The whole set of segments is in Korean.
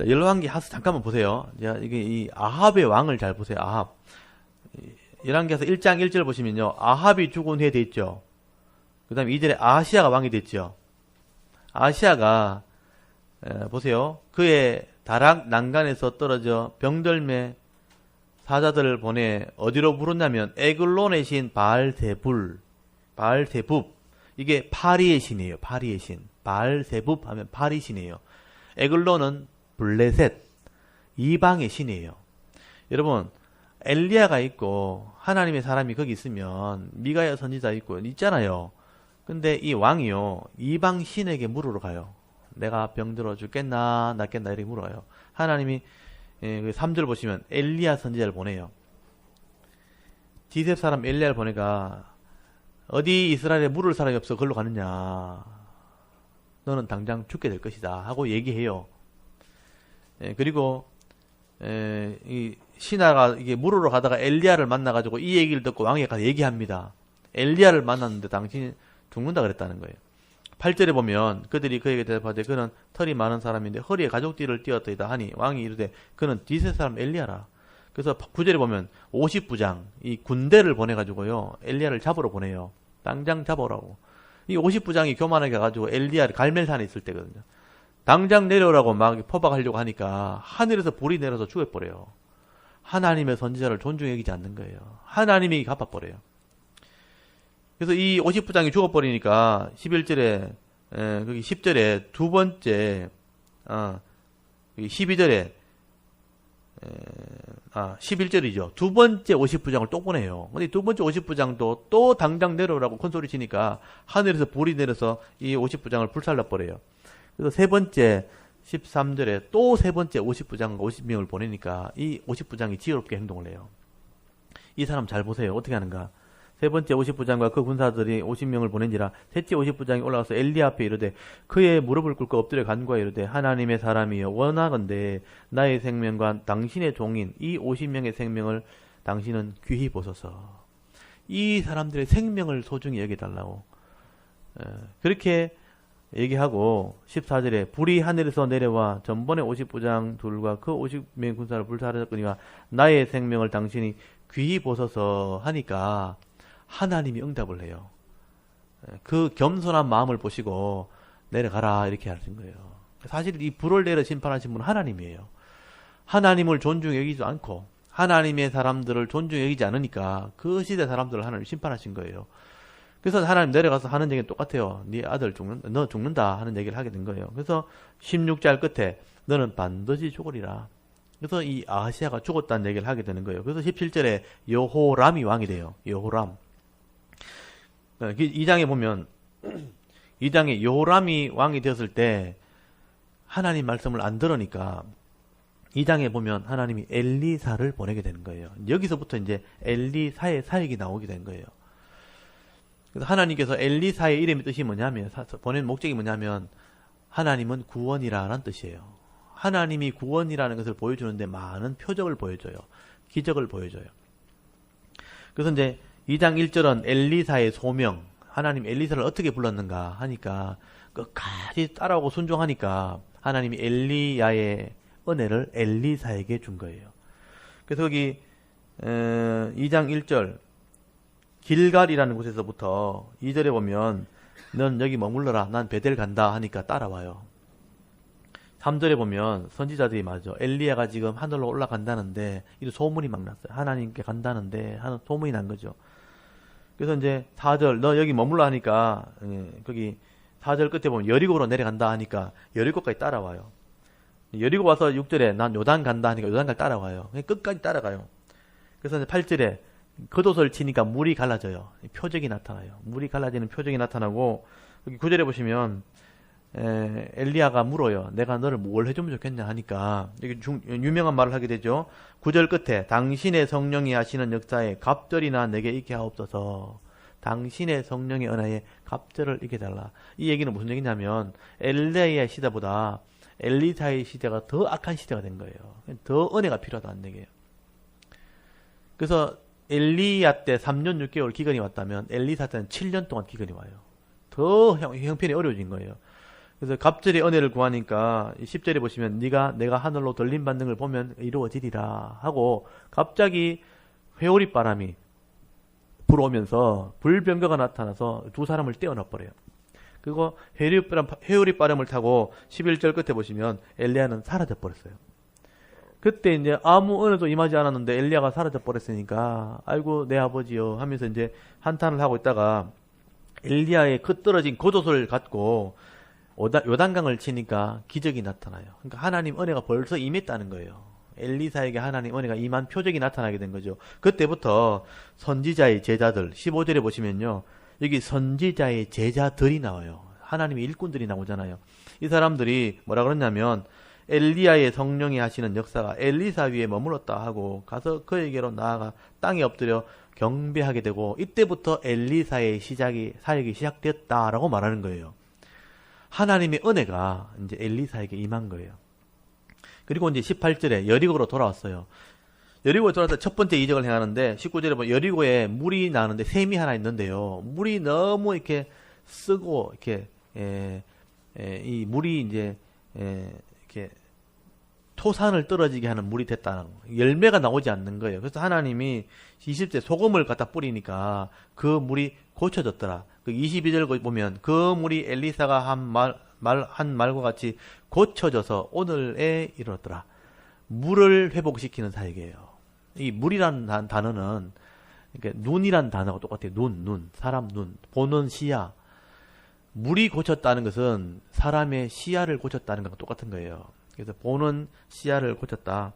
자, 열왕기 하스 잠깐만 보세요. 자, 이게 이 아합의 왕을 잘 보세요. 아합. 열왕기에서 1장 1절 보시면요. 아합이 죽은 후에 돼 있죠. 그 다음에 2절에 아하시아가 왕이 됐죠. 아하시아가 보세요. 그의 다락 난간에서 떨어져 병들매 사자들을 보내 어디로 부르냐면 에글론의 신 바알세불, 바알세붑. 이게 파리의 신이에요. 파리의 신. 바알세붑 하면 파리 신이에요. 에글론은 블레셋, 이방의 신이에요. 여러분, 엘리야가 있고 하나님의 사람이 거기 있으면 미가야 선지자 있잖아요. 근데 이 왕이요, 이방 신에게 물으러 가요. 내가 병들어 죽겠나 낫겠나 이렇게 물어요. 하나님이 3절 보시면 엘리야 선지자를 보내요. 디셉 사람 엘리야를 보내가 어디 이스라엘에 물을 사람이 없어 걸로 가느냐, 너는 당장 죽게 될 것이다 하고 얘기해요. 그리고 이 신하가 이게 물으러 가다가 엘리야를 만나가지고 이 얘기를 듣고 왕에게 가서 얘기합니다. 엘리야를 만났는데 당신이 죽는다 그랬다는 거예요. 8절에 보면 그들이 그에게 대답하되 그는 털이 많은 사람인데 허리에 가죽띠를 띄었더이다 하니 왕이 이르되 그는 디셋 사람 엘리야라. 그래서 9절에 보면 50부장 이 군대를 보내가지고요 엘리야를 잡으러 보내요. 당장 잡아오라고. 이 50부장이 교만하게 가지고 엘리야를 갈멜산에 있을 때거든요. 당장 내려오라고 막 포박하려고 하니까 하늘에서 불이 내려서 죽여버려요. 하나님의 선지자를 존중히 여기지 않는 거예요. 하나님이 갚아버려요. 그래서 이 50부장이 죽어버리니까 11절에 거기 10절에 두 번째 12절에 11절이죠. 두 번째 50부장을 또 보내요. 근데 두 번째 50부장도 또 당장 내려오라고 큰 소리 치니까 하늘에서 불이 내려서 이 50부장을 불살라버려요. 그래서 세 번째 13절에 또 세 번째 50부장과 50명을 보내니까 이 50부장이 지혜롭게 행동을 해요. 이 사람 잘 보세요. 어떻게 하는가. 세 번째 50부장과 그 군사들이 50명을 보낸지라 셋째 50부장이 올라가서 엘리야 앞에 이르되 그의 무릎을 꿇고 엎드려 간구하여 이르되 하나님의 사람이여 원하건대 나의 생명과 당신의 종인 이 50명의 생명을 당신은 귀히 보소서. 이 사람들의 생명을 소중히 여겨달라고 그렇게 얘기하고 14절에 불이 하늘에서 내려와 전번에 50부장 둘과 그 50명의 군사를 불사르거니와 나의 생명을 당신이 귀히 보소서 하니까 하나님이 응답을 해요. 그 겸손한 마음을 보시고 내려가라 이렇게 하신 거예요. 사실 이 불을 내려 심판하신 분은 하나님이에요. 하나님을 존중히 여기지 않고 하나님의 사람들을 존중히 여기지 않으니까 그 시대 사람들을 하나님 심판하신 거예요. 그래서 하나님 내려가서 하는 얘기는 똑같아요. 네 아들 너 죽는다 하는 얘기를 하게 된 거예요. 그래서 16절 끝에 너는 반드시 죽으리라. 그래서 이 아하시아가 죽었다는 얘기를 하게 되는 거예요. 그래서 17절에 여호람이 왕이 돼요. 여호람. 2장에 보면 2장에 여호람이 왕이 되었을 때 하나님 말씀을 안 들으니까 2장에 보면 하나님이 엘리사를 보내게 되는 거예요. 여기서부터 이제 엘리사의 사역이 나오게 된 거예요. 그래서 하나님께서 엘리사의 이름의 뜻이 뭐냐면 보낸 목적이 뭐냐면 하나님은 구원이라는 뜻이에요. 하나님이 구원이라는 것을 보여주는데 많은 표적을 보여줘요. 기적을 보여줘요. 그래서 이제 2장 1절은 엘리사의 소명, 하나님 엘리사를 어떻게 불렀는가 하니까 끝까지 따라오고 순종하니까 하나님이 엘리야의 은혜를 엘리사에게 준 거예요. 그래서 여기 2장 1절 길갈이라는 곳에서부터 2절에 보면 넌 여기 머물러라 난 베델 간다 하니까 따라와요. 3절에 보면 선지자들이 말이죠. 엘리야가 지금 하늘로 올라간다는데 이 소문이 막 났어요. 하나님께 간다는데 하는 소문이 난 거죠. 그래서 이제 4절 너 여기 머물러 하니까 거기 4절 끝에 보면 여리고로 내려간다 하니까 여리고까지 따라와요. 여리고 와서 6절에 난 요단 간다 하니까 요단까지 따라와요. 끝까지 따라가요. 그래서 이제 8절에 겉옷을 치니까 물이 갈라져요. 표적이 나타나요. 물이 갈라지는 표적이 나타나고 여기 9절에 보시면 엘리야가 물어요. 내가 너를 뭘 해주면 좋겠냐 하니까 여기 유명한 말을 하게 되죠. 9절 끝에 당신의 성령이 하시는 역사에 갑절이나 내게 있게 하옵소서. 당신의 성령의 은혜에 갑절을 있게 달라. 이 얘기는 무슨 얘기냐면 엘리야의 시대보다 엘리사의 시대가 더 악한 시대가 된 거예요. 더 은혜가 필요하다는 얘기예요. 그래서 엘리야 때 3년 6개월 기근이 왔다면 엘리사 때는 7년 동안 기근이 와요. 더 형편이 어려워진 거예요. 그래서 갑절에 은혜를 구하니까 10절에 보시면 내가 하늘로 들림 받는 걸 보면 이루어지리라 하고 갑자기 회오리 바람이 불어오면서 불병거가 나타나서 두 사람을 떼어놔 버려요. 그리고 회오리 바람을 타고 11절 끝에 보시면 엘리야는 사라져 버렸어요. 그때 이제 아무 은혜도 임하지 않았는데 엘리야가 사라져 버렸으니까 아이고 내 아버지요 하면서 이제 한탄을 하고 있다가 엘리야의 그 떨어진 겉옷을 갖고 요단강을 치니까 기적이 나타나요. 그러니까 하나님 은혜가 벌써 임했다는 거예요. 엘리사에게 하나님 은혜가 임한 표적이 나타나게 된 거죠. 그때부터 선지자의 제자들 15절에 보시면요. 여기 선지자의 제자들이 나와요. 하나님의 일꾼들이 나오잖아요. 이 사람들이 뭐라 그러냐면 엘리야의 성령이 하시는 역사가 엘리사 위에 머물렀다 하고 가서 그에게로 나아가 땅에 엎드려 경배하게 되고 이때부터 엘리사의 사역이 시작되었다라고 말하는 거예요. 하나님의 은혜가 이제 엘리사에게 임한 거예요. 그리고 이제 18절에 여리고로 돌아왔어요. 여리고에 돌아와서 첫 번째 이적을 행하는데 19절에 보면 여리고에 물이 나는데 샘이 하나 있는데요. 물이 너무 이렇게 쓰고 이렇게 이 물이 이제 이렇게 토산을 떨어지게 하는 물이 됐다는 거. 열매가 나오지 않는 거예요. 그래서 하나님이 20대 소금을 갖다 뿌리니까 그 물이 고쳐졌더라. 그 22절 보면 그 물이 엘리사가 한 말과 같이 고쳐져서 오늘에 이르렀더라. 물을 회복시키는 사역이에요. 이 물이라는 단어는 그러니까 눈이라는 단어가 똑같아요. 사람 눈, 보는 시야. 물이 고쳤다는 것은 사람의 시야를 고쳤다는 것과 똑같은 거예요. 그래서 보는 시야를 고쳤다.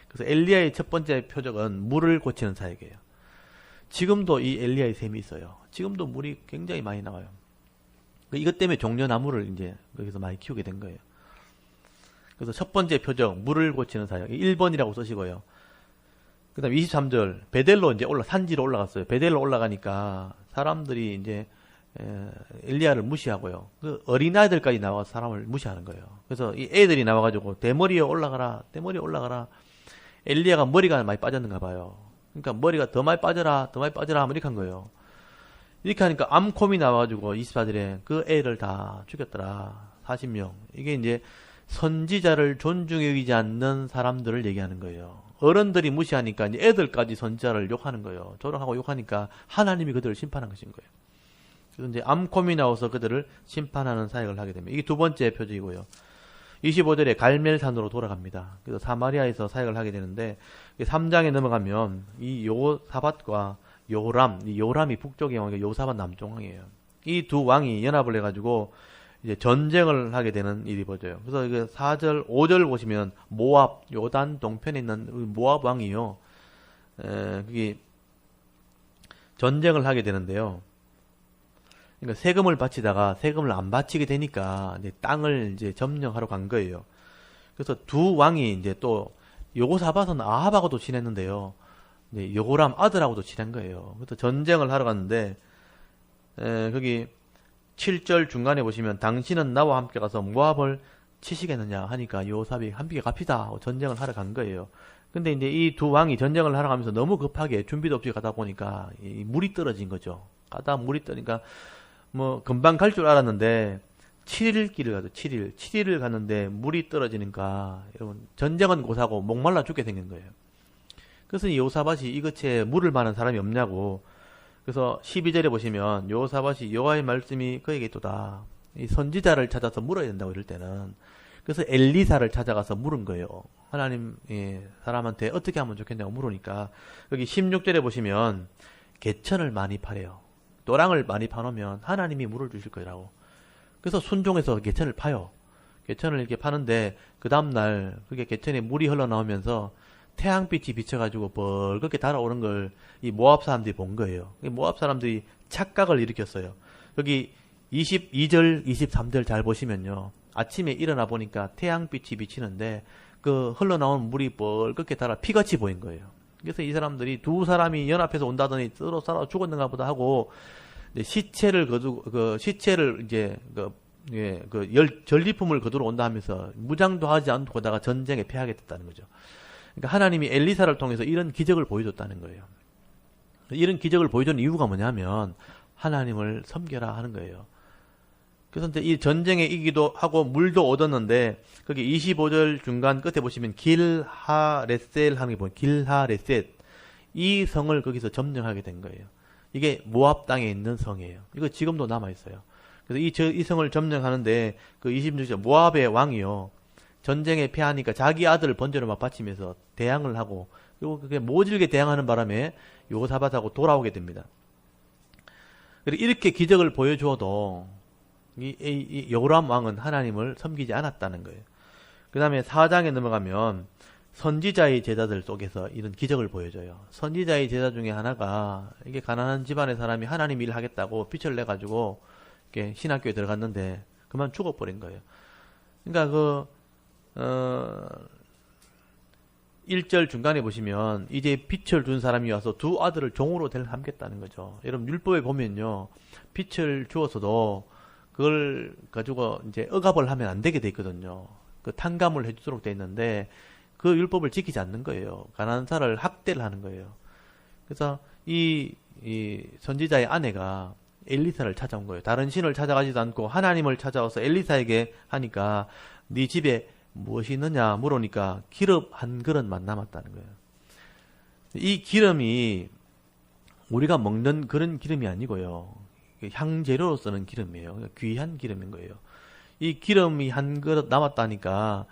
그래서 엘리야의 첫 번째 표적은 물을 고치는 사역이에요. 지금도 이 엘리야의 샘이 있어요. 지금도 물이 굉장히 많이 나와요. 이것 때문에 종려나무를 이제 거기서 많이 키우게 된 거예요. 그래서 첫 번째 표적, 물을 고치는 사역. 1번이라고 쓰시고요. 그 다음 23절, 베델로 이제 산지로 올라갔어요. 베델로 올라가니까 사람들이 이제 엘리야를 무시하고요. 그 어린아이들까지 나와서 사람을 무시하는 거예요. 그래서 이 애들이 나와가지고 대머리에 올라가라. 엘리야가 머리가 많이 빠졌는가 봐요. 그러니까 머리가 더 많이 빠져라 하면 이렇게 한 거예요. 이렇게 하니까 암콤이 나와가지고 24절에 그 애를 다 죽였더라. 40명. 이게 이제 선지자를 존중해 여기지 않는 사람들을 얘기하는 거예요. 어른들이 무시하니까 이제 애들까지 선지자를 욕하는 거예요. 조롱하고 욕하니까 하나님이 그들을 심판한 것인 거예요. 그래서 이제 암콤이 나와서 그들을 심판하는 사역을 하게 됩니다. 이게 두 번째 표적이고요. 25절에 갈멜산으로 돌아갑니다. 그래서 사마리아에서 사역을 하게 되는데 3장에 넘어가면 이 요사밧과 요람이 북쪽의 왕이고 요사밧 남쪽 왕이에요. 이 두 왕이 연합을 해가지고 이제 전쟁을 하게 되는 일이 벌어져요. 그래서 이게 4절, 5절 보시면 모압, 요단 동편에 있는 모압 왕이요. 그게 전쟁을 하게 되는데요. 그러니까 세금을 바치다가 세금을 안 바치게 되니까 이제 땅을 이제 점령하러 간 거예요. 그래서 두 왕이 이제 또 여호사밧은 아합하고도 친했는데요. 이제 여호람 아들하고도 친한 거예요. 그래서 전쟁을 하러 갔는데 거기 7절 중간에 보시면 당신은 나와 함께 가서 모압을 치시겠느냐 하니까 여호사밧이 함께 갑시다 하고 전쟁을 하러 간 거예요. 근데 이제 이 두 왕이 전쟁을 하러 가면서 너무 급하게 준비도 없이 가다 보니까 이 물이 떨어진 거죠. 가다 물이 떨어지니까 뭐 금방 갈 줄 알았는데 7일 길을 가죠. 7일을 갔는데 물이 떨어지니까 여러분 전쟁은 고사고 목말라 죽게 생긴 거예요. 그래서 이 여호사밧이 이것에 물을 마는 사람이 없냐고. 그래서 12절에 보시면 여호사밧이 여호와의 말씀이 그에게 있도다. 이 선지자를 찾아서 물어야 된다고 이럴 때는. 그래서 엘리사를 찾아가서 물은 거예요. 하나님 사람한테 어떻게 하면 좋겠냐고 물으니까 여기 16절에 보시면 개천을 많이 파래요. 노랑을 많이 파놓으면 하나님이 물을 주실 거라고. 그래서 순종해서 개천을 파요. 개천을 이렇게 파는데 그 다음날 그게 개천에 물이 흘러나오면서 태양빛이 비쳐가지고 벌겋게 달아오른 걸 이 모압 사람들이 본 거예요. 모압 사람들이 착각을 일으켰어요. 여기 22절, 23절 잘 보시면요. 아침에 일어나 보니까 태양빛이 비치는데 그 흘러나온 물이 벌겋게 달아 피같이 보인 거예요. 그래서 이 사람들이 두 사람이 연합해서 온다더니 서로 싸워 죽었는가 보다 하고 시체를 이제 전리품을 거두러 온다 하면서 무장도 하지 않고 거다가 전쟁에 패하게 됐다는 거죠. 그러니까 하나님이 엘리사를 통해서 이런 기적을 보여줬다는 거예요. 이런 기적을 보여준 이유가 뭐냐면 하나님을 섬겨라 하는 거예요. 그래서 이제 이 전쟁에 이기도 하고 물도 얻었는데 거기 25절 중간 끝에 보시면 길하레셀 하는 게 보면 길하레셋 이 성을 거기서 점령하게 된 거예요. 이게 모압 땅에 있는 성이에요. 이거 지금도 남아 있어요. 그래서 이 성을 점령하는데 그 26절 모압의 왕이요. 전쟁에 패하니까 자기 아들을 번제로 막 바치면서 대항을 하고 그리고 그게 모질게 대항하는 바람에 여호사밧하고 돌아오게 됩니다. 그리고 이렇게 기적을 보여주어도 이 여호람 왕은 하나님을 섬기지 않았다는 거예요. 그 다음에 4장에 넘어가면 선지자의 제자들 속에서 이런 기적을 보여줘요. 선지자의 제자 중에 하나가 이게 가난한 집안의 사람이 하나님 일을 하겠다고 빛을 내가지고 이렇게 신학교에 들어갔는데 그만 죽어버린 거예요. 그러니까 1절 중간에 보시면 이제 빛을 준 사람이 와서 두 아들을 종으로 삼겠다는 거죠. 여러분 율법에 보면요. 빛을 주어서도 그걸 가지고 이제 억압을 하면 안 되게 돼 있거든요. 그 탕감을 해주도록 돼 있는데 그 율법을 지키지 않는 거예요. 가난한 사람을 학대를 하는 거예요. 그래서 이 선지자의 아내가 엘리사를 찾아온 거예요. 다른 신을 찾아가지도 않고 하나님을 찾아와서 엘리사에게 하니까 네 집에 무엇이 있느냐 물으니까 기름 한 그릇만 남았다는 거예요. 이 기름이 우리가 먹는 그런 기름이 아니고요. 향재료로 쓰는 기름이에요. 귀한 기름인 거예요. 이 기름이 한 그릇 남았다니까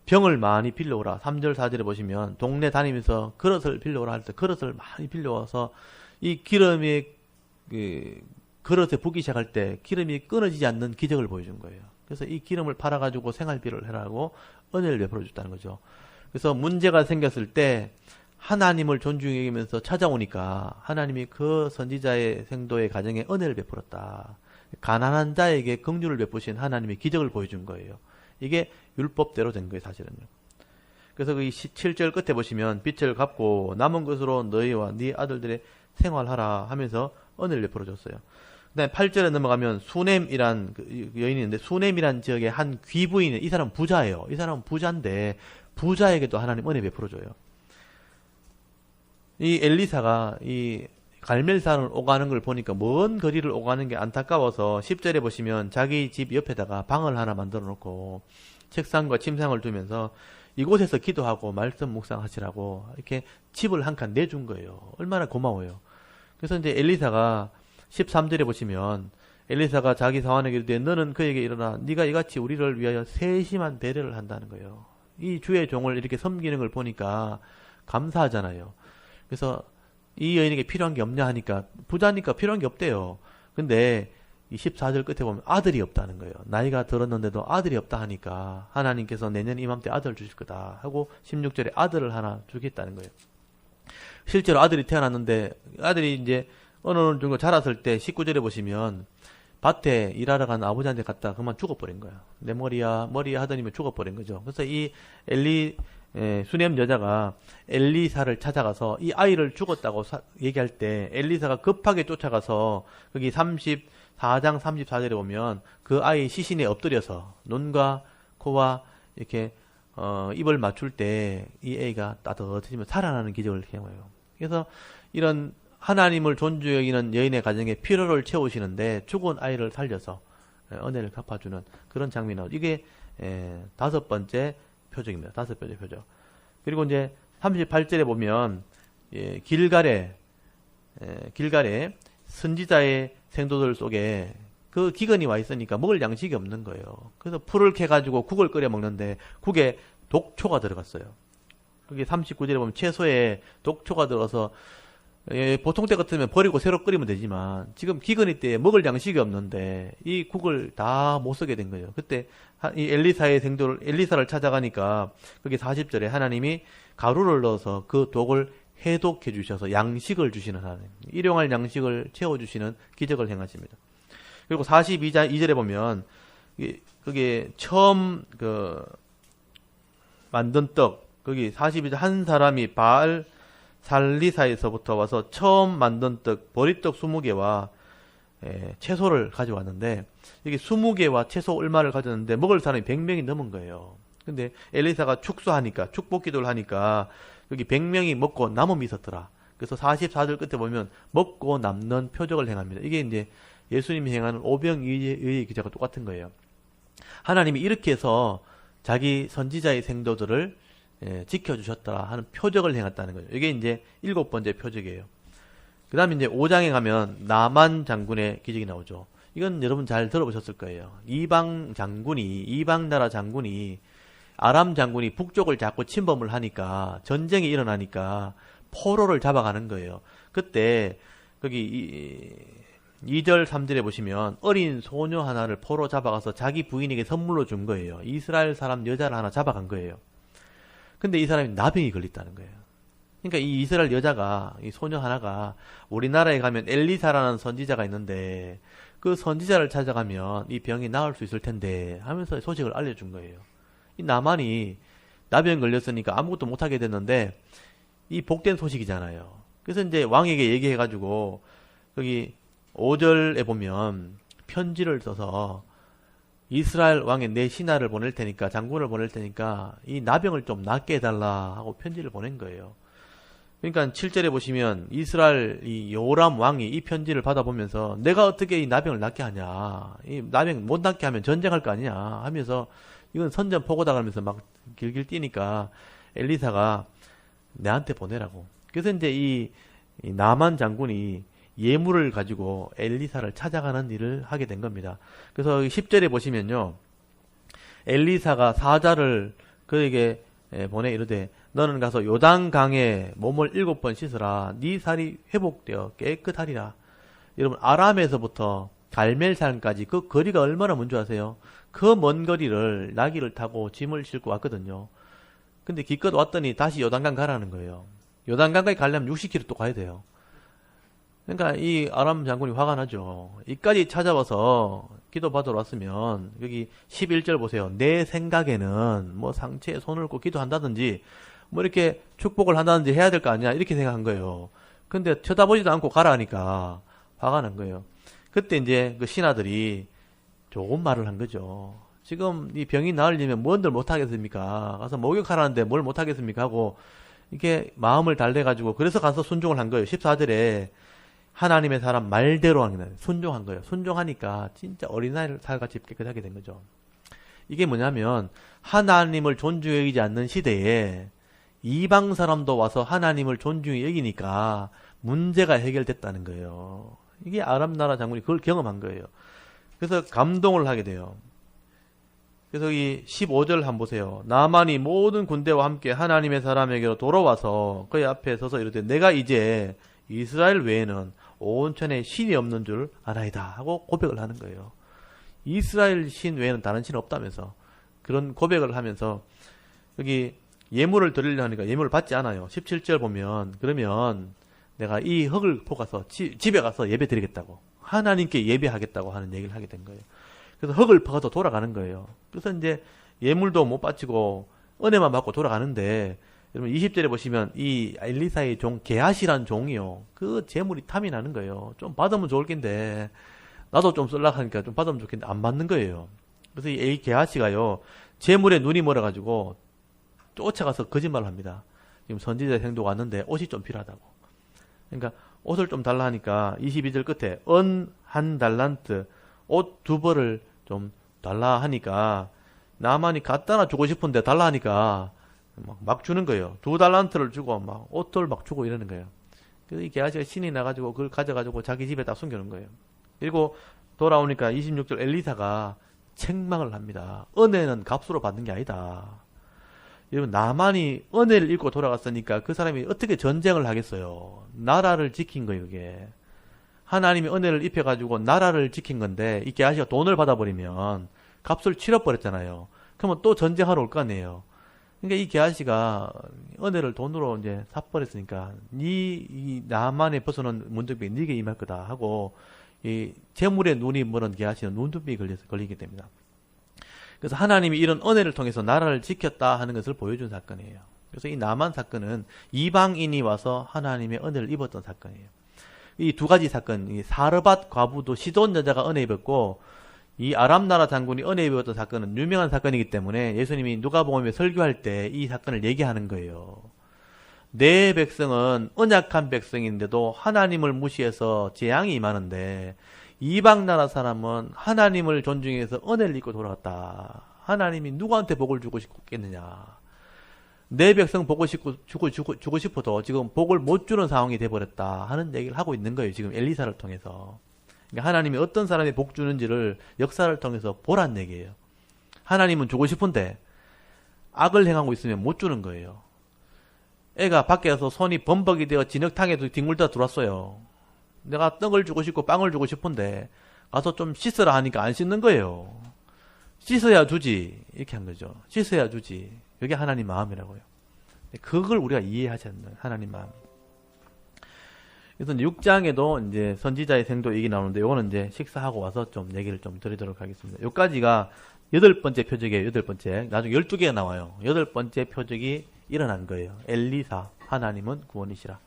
병을 많이 빌려오라. 3절 4절에 보시면 동네 다니면서 그릇을 빌려오라 할 때 그릇을 많이 빌려와서 이 기름이 그릇에 붓기 시작할 때 기름이 끊어지지 않는 기적을 보여준 거예요. 그래서 이 기름을 팔아가지고 생활비를 해라고 은혜를 베풀어 줬다는 거죠. 그래서 문제가 생겼을 때 하나님을 존중해 여기면서 찾아오니까 하나님이 그 선지자의 생도의 가정에 은혜를 베풀었다. 가난한 자에게 긍휼을 베푸신 하나님의 기적을 보여준 거예요. 이게 율법대로 된 거예요, 사실은요. 그래서 그 7절 끝에 보시면 빛을 갚고 남은 것으로 너희와 네 아들들의 생활하라 하면서 은혜를 베풀어 줬어요. 그다음에 8절에 넘어가면 수넴이란 여인이 있는데 수넴이란 지역의 한 귀부인, 이 사람은 부자예요. 이 사람은 부자인데 부자에게도 하나님 은혜 베풀어 줘요. 이 엘리사가 이 갈멜산을 오가는 걸 보니까 먼 거리를 오가는 게 안타까워서 10절에 보시면 자기 집 옆에다가 방을 하나 만들어 놓고 책상과 침상을 두면서 이곳에서 기도하고 말씀 묵상하시라고 이렇게 집을 한 칸 내준 거예요. 얼마나 고마워요. 그래서 이제 엘리사가 13절에 보시면 엘리사가 자기 사환에게 이르되 너는 그에게 일어나 네가 이같이 우리를 위하여 세심한 배려를 한다는 거예요. 이 주의 종을 이렇게 섬기는 걸 보니까 감사하잖아요. 그래서 이 여인에게 필요한 게 없냐 하니까 부자니까 필요한 게 없대요. 근데 이 14절 끝에 보면 아들이 없다는 거예요. 나이가 들었는데도 아들이 없다 하니까 하나님께서 내년 이맘때 아들을 주실 거다 하고 16절에 아들을 하나 주겠다는 거예요. 실제로 아들이 태어났는데 아들이 이제 어느 정도 자랐을 때 19절에 보시면 밭에 일하러 간 아버지한테 갔다 그만 죽어버린 거야. 내 머리야 하더니 죽어버린 거죠. 그래서 이 수넴 여자가 엘리사를 찾아가서 이 아이를 죽었다고 얘기할 때 엘리사가 급하게 쫓아가서 거기 34장 34절에 보면 그 아이 시신에 엎드려서 눈과 코와 이렇게 입을 맞출 때 이 애가 따뜻해지면 살아나는 기적을 경험해요. 그래서 이런 하나님을 존중해 여기는 여인의 가정에 필요를 채우시는데 죽은 아이를 살려서 은혜를 갚아주는 그런 장면이 나오죠. 이게 5번째 표적입니다. 5번째 표적. 그리고 이제 38절에 보면 길갈에 선지자의 생도들 속에 그 기근이 와 있으니까 먹을 양식이 없는 거예요. 그래서 풀을 캐가지고 국을 끓여 먹는데 국에 독초가 들어갔어요. 그게 39절에 보면 채소에 독초가 들어가서 보통 때 같으면 버리고 새로 끓이면 되지만 지금 기근이 때 먹을 양식이 없는데 이 국을 다 못 쓰게 된 거예요. 그때 이 엘리사를 찾아가니까 그게 40절에 하나님이 가루를 넣어서 그 독을 해독해 주셔서 양식을 주시는 하나님, 일용할 양식을 채워주시는 기적을 행하십니다. 그리고 42절에 보면 그게 처음 만든 떡, 거기 42절 한 사람이 바알 살리사에서부터 와서 처음 만든 떡, 보리떡 20개와 채소를 가져왔는데 이게 20개와 채소 얼마를 가져왔는데 먹을 사람이 100명이 넘은 거예요. 근데 엘리사가 축복기도를 하니까 여기 100명이 먹고 남음이 있었더라. 그래서 44절 끝에 보면 먹고 남는 표적을 행합니다. 이게 이제 예수님이 행하는 오병이의 기자가 똑같은 거예요. 하나님이 이렇게 해서 자기 선지자의 생도들을 지켜주셨다 하는 표적을 행했다는 거죠. 이게 이제 7번째 표적이에요. 그 다음에 이제 5장에 가면 나만 장군의 기적이 나오죠. 이건 여러분 잘 들어보셨을 거예요. 이방 나라 장군이 아람 장군이 북쪽을 자꾸 침범을 하니까 전쟁이 일어나니까 포로를 잡아가는 거예요. 그때 거기 2절 3절에 보시면 어린 소녀 하나를 포로 잡아가서 자기 부인에게 선물로 준 거예요. 이스라엘 사람 여자를 하나 잡아간 거예요. 근데 이 사람이 나병이 걸렸다는 거예요. 그러니까 이 이스라엘 여자가, 이 소녀 하나가 우리나라에 가면 엘리사라는 선지자가 있는데 그 선지자를 찾아가면 이 병이 나을 수 있을 텐데 하면서 소식을 알려준 거예요. 이 나만이 나병 걸렸으니까 아무것도 못하게 됐는데 이 복된 소식이잖아요. 그래서 이제 왕에게 얘기해가지고 거기 5절에 보면 편지를 써서 이스라엘 왕에 내 신하를 보낼 테니까, 장군을 보낼 테니까 이 나병을 좀 낫게 해달라 하고 편지를 보낸 거예요. 그러니까 7절에 보시면 이스라엘 이 요람 왕이 이 편지를 받아보면서 내가 어떻게 이 나병을 낫게 하냐, 이 나병 못 낫게 하면 전쟁할 거 아니냐 하면서 이건 선전포고다 하면서 막 길길 뛰니까 엘리사가 내한테 보내라고. 그래서 이제 이 나만 장군이 예물을 가지고 엘리사를 찾아가는 일을 하게 된 겁니다. 그래서 10절에 보시면요, 엘리사가 사자를 그에게 보내 이르되 너는 가서 요단강에 몸을 7번 씻으라. 네 살이 회복되어 깨끗하리라. 여러분, 아람에서부터 갈멜산까지 그 거리가 얼마나 먼 줄 아세요? 그 먼 거리를 나귀를 타고 짐을 싣고 왔거든요. 근데 기껏 왔더니 다시 요단강 가라는 거예요. 요단강까지 가려면 60km 또 가야 돼요. 그러니까 이 아람 장군이 화가 나죠. 이까지 찾아와서 기도받으러 왔으면, 여기 11절 보세요. 내 생각에는 뭐 상체에 손을 얹고 기도한다든지 뭐 이렇게 축복을 한다든지 해야 될 거 아니야, 이렇게 생각한 거예요. 근데 쳐다보지도 않고 가라 하니까 화가 난 거예요. 그때 이제 그 신하들이 좋은 말을 한 거죠. 지금 이 병이 나으려면 뭔들 못하겠습니까? 가서 목욕하라는데 뭘 못하겠습니까? 하고 이렇게 마음을 달래가지고 그래서 가서 순종을 한 거예요. 14절에 하나님의 사람 말대로 하는 거예요. 순종한 거예요. 순종하니까 진짜 어린아이 살같이 깨끗하게 된 거죠. 이게 뭐냐면 하나님을 존중히 여기지 않는 시대에 이방 사람도 와서 하나님을 존중히 여기니까 문제가 해결됐다는 거예요. 이게 아람 나라 장군이 그걸 경험한 거예요. 그래서 감동을 하게 돼요. 그래서 이 15절 한번 보세요. 나만이 모든 군대와 함께 하나님의 사람에게로 돌아와서 그의 앞에 서서 이르되 내가 이제 이스라엘 외에는 온천에 신이 없는 줄 아나이다 하고 고백을 하는 거예요. 이스라엘 신 외에는 다른 신 없다면서 그런 고백을 하면서 여기 예물을 드리려 하니까 예물을 받지 않아요. 17절 보면 그러면 내가 이 흙을 퍼가서 집에 가서 예배 드리겠다고, 하나님께 예배하겠다고 하는 얘기를 하게 된 거예요. 그래서 흙을 퍼가서 돌아가는 거예요. 그래서 이제 예물도 못 바치고 은혜만 받고 돌아가는데, 여러분 20절에 보시면 이 엘리사의 종 게하시란 종이요, 그 재물이 탐이 나는 거예요. 좀 받으면 좋을 텐데 나도 좀 쓸라 하니까 좀 받으면 좋겠는데 안 받는 거예요. 그래서 이 게하시가요, 재물에 눈이 멀어가지고 쫓아가서 거짓말을 합니다. 지금 선지자 생도가 왔는데 옷이 좀 필요하다고. 그러니까 옷을 좀 달라 하니까 22절 끝에 은 한 달란트, 옷 2벌을 좀 달라 하니까 나만이 갖다나 주고 싶은데 달라 하니까 막 주는 거예요. 2달란트를 주고 막 옷들 막 주고 이러는 거예요. 그래서 이 게하시가 신이 나가지고 그걸 가져가지고 자기 집에 딱 숨겨놓은 거예요. 그리고 돌아오니까 26절 엘리사가 책망을 합니다. 은혜는 값으로 받는 게 아니다. 여러분, 나만이 은혜를 입고 돌아갔으니까 그 사람이 어떻게 전쟁을 하겠어요? 나라를 지킨 거예요, 이게. 하나님이 은혜를 입혀가지고 나라를 지킨 건데, 이 게하시가 돈을 받아버리면 값을 치러버렸잖아요. 그러면 또 전쟁하러 올 거 아니에요. 그러니까 이 게하시가 은혜를 돈으로 이제 사버렸으니까, 이 나만의 벗어난 문둥병이 네게 임할 거다 하고, 이 재물에 눈이 멀은 게하시는 눈두병이 걸리게 됩니다. 그래서 하나님이 이런 은혜를 통해서 나라를 지켰다 하는 것을 보여준 사건이에요. 그래서 이 나만 사건은 이방인이 와서 하나님의 은혜를 입었던 사건이에요. 이 두 가지 사건, 이 사르밧 과부도 시돈 여자가 은혜 입었고, 이 아람 나라 장군이 은혜 입었던 사건은 유명한 사건이기 때문에 예수님이 누가복음에 설교할 때 이 사건을 얘기하는 거예요. 내 백성은 언약한 백성인데도 하나님을 무시해서 재앙이 임하는데, 이방 나라 사람은 하나님을 존중해서 은혜를 입고 돌아왔다. 하나님이 누구한테 복을 주고 싶겠느냐. 내 백성 보고 싶고 주고 싶어도 지금 복을 못 주는 상황이 돼버렸다 하는 얘기를 하고 있는 거예요. 지금 엘리사를 통해서. 그러니까 하나님이 어떤 사람이 복 주는지를 역사를 통해서 보란 얘기예요. 하나님은 주고 싶은데 악을 행하고 있으면 못 주는 거예요. 애가 밖에서 손이 범벅이 되어 진흙탕에 뒹굴다 들어왔어요. 내가 떡을 주고 싶고 빵을 주고 싶은데 가서 좀 씻으라 하니까 안 씻는 거예요. 씻어야 주지. 이렇게 한 거죠. 씻어야 주지. 그게 하나님 마음이라고요. 그걸 우리가 이해하셔야 된다. 하나님 마음. 그래서 6장에도 이제 선지자의 생도 얘기 나오는데 요거는 이제 식사하고 와서 좀 얘기를 좀 드리도록 하겠습니다. 요까지가 8번째 표적이에요. 8번째. 나중에 12개가 나와요. 8번째 표적이 일어난 거예요. 엘리사, 하나님은 구원이시라.